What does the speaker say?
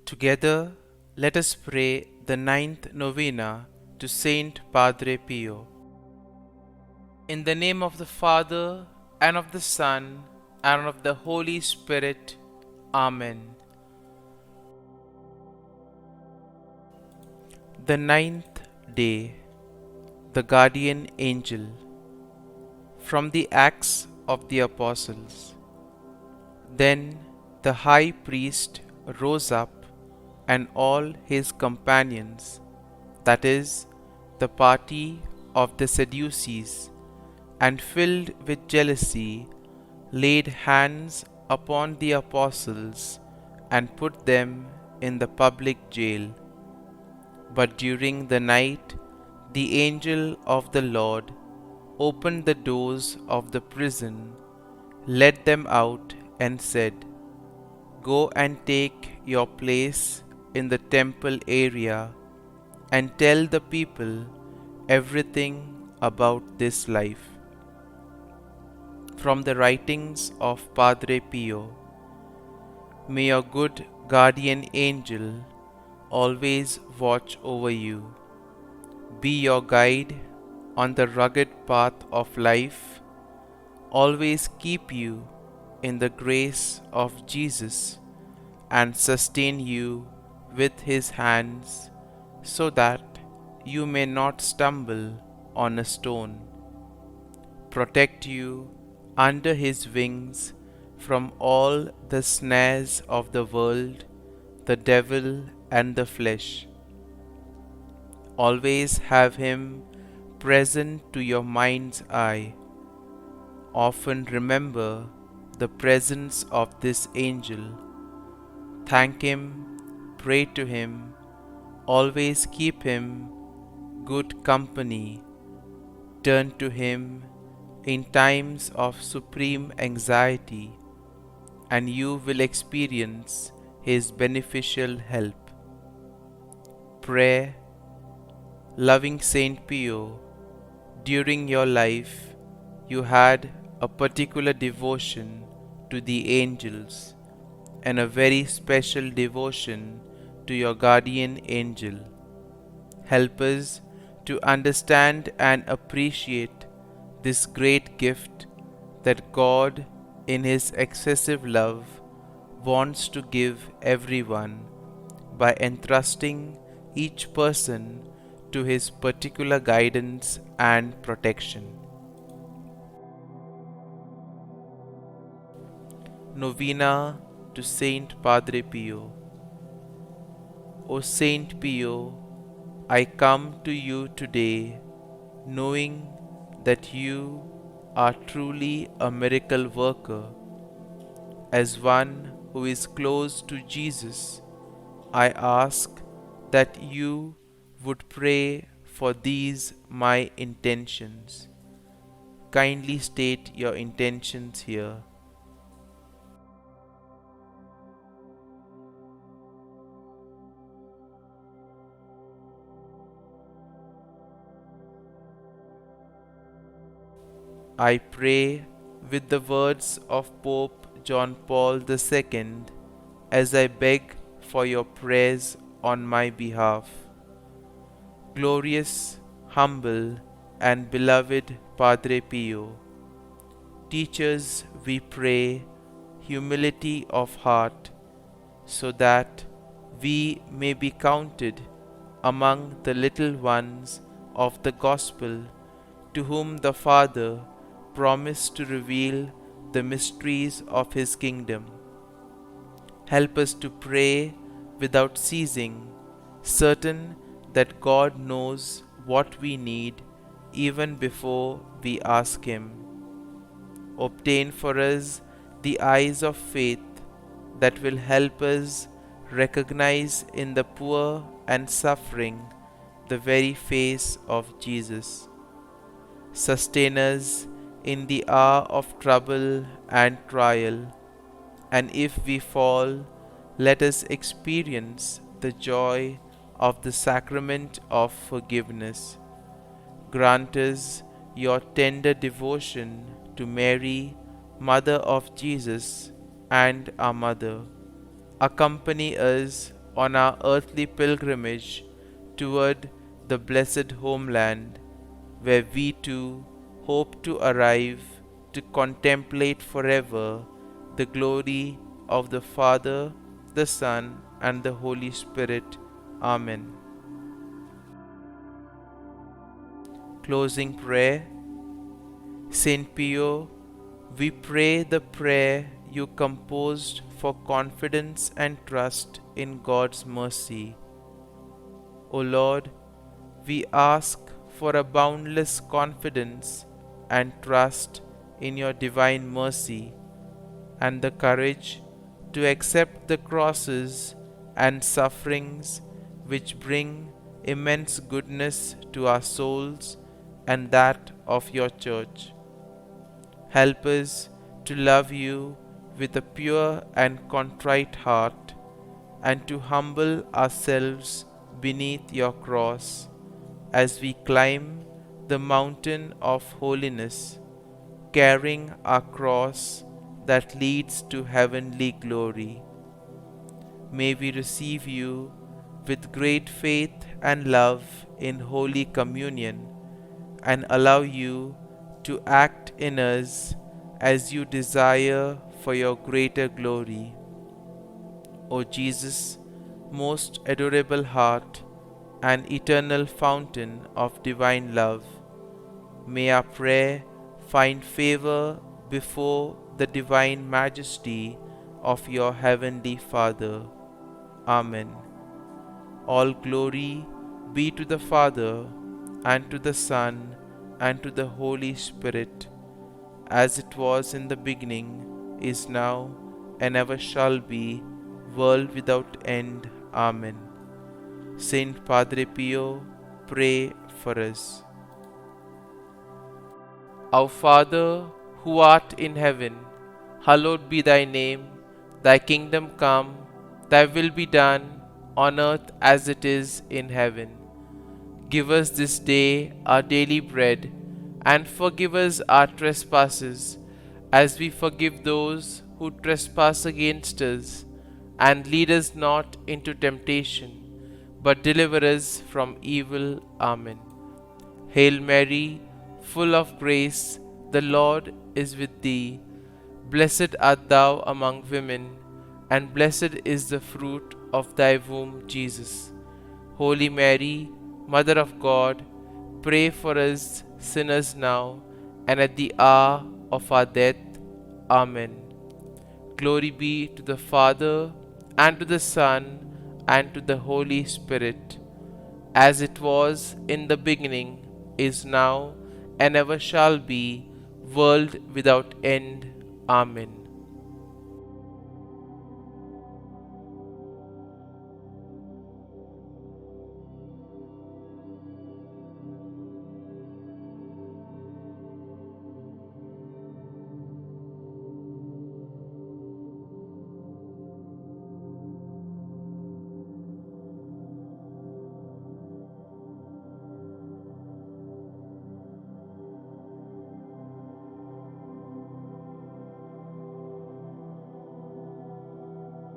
Together, let us pray the ninth novena to Saint Padre Pio. In the name of the Father, and of the Son, and of the Holy Spirit. Amen. The ninth day, the guardian angel. From the Acts of the Apostles. Then the high priest rose up, and all his companions, that is, the party of the Sadducees, and filled with jealousy, laid hands upon the apostles and put them in the public jail. But during the night, the angel of the Lord opened the doors of the prison, led them out, and said, "Go and take your place in the temple area and tell the people everything about this life." From the writings of Padre Pio. May your good guardian angel always watch over you, be your guide on the rugged path of life, always keep you in the grace of Jesus, and sustain you with his hands, so that you may not stumble on a stone. Protect you under his wings from all the snares of the world, the devil, and the flesh. Always have him present to your mind's eye. Often remember the presence of this angel. Thank him, pray to him, always keep him good company. Turn to him in times of supreme anxiety, and you will experience his beneficial help. Prayer. Loving Saint Pio, during your life you had a particular devotion to the angels and a very special devotion to your guardian angel. Help us to understand and appreciate this great gift that God, in his excessive love, wants to give everyone by entrusting each person to his particular guidance and protection. Novena to Saint Padre Pio. O Saint Pio, I come to you today, knowing that you are truly a miracle worker. As one who is close to Jesus, I ask that you would pray for these my intentions. Kindly state your intentions here. I pray with the words of Pope John Paul II as I beg for your prayers on my behalf. Glorious, humble, and beloved Padre Pio, teach us, we pray, humility of heart, so that we may be counted among the little ones of the Gospel, to whom the Father promised to reveal the mysteries of his kingdom. Help us to pray without ceasing, certain that God knows what we need even before we ask him. Obtain for us the eyes of faith that will help us recognize in the poor and suffering the very face of Jesus. Sustain us in the hour of trouble and trial, and if we fall, let us experience the joy of the sacrament of forgiveness. Grant us your tender devotion to Mary, Mother of Jesus, and our Mother. Accompany us on our earthly pilgrimage toward the blessed homeland, where we too hope to arrive to contemplate forever the glory of the Father, the Son, and the Holy Spirit. Amen. Closing prayer. Saint Pio, we pray the prayer you composed for confidence and trust in God's mercy. O Lord, we ask for a boundless confidence and trust in your divine mercy, and the courage to accept the crosses and sufferings which bring immense goodness to our souls and that of your Church. Help us to love you with a pure and contrite heart, and to humble ourselves beneath your cross as we climb the mountain of holiness, carrying our cross that leads to heavenly glory. May we receive you with great faith and love in Holy Communion, and allow you to act in us as you desire for your greater glory. O Jesus, most adorable heart and eternal fountain of divine love, may our prayer find favor before the divine majesty of your heavenly Father. Amen. All glory be to the Father, and to the Son, and to the Holy Spirit, as it was in the beginning, is now, and ever shall be, world without end. Amen. Saint Padre Pio, pray for us. Our Father, who art in heaven, hallowed be thy name. Thy kingdom come, thy will be done, on earth as it is in heaven. Give us this day our daily bread, and forgive us our trespasses, as we forgive those who trespass against us. And lead us not into temptation, but deliver us from evil. Amen. Hail Mary, full of grace, the Lord is with thee. Blessed art thou among women, and blessed is the fruit of thy womb, Jesus. Holy Mary, Mother of God, pray for us sinners now and at the hour of our death. Amen. Glory be to the Father, and to the Son, and to the Holy Spirit, as it was in the beginning, is now, and ever shall be, world without end. Amen.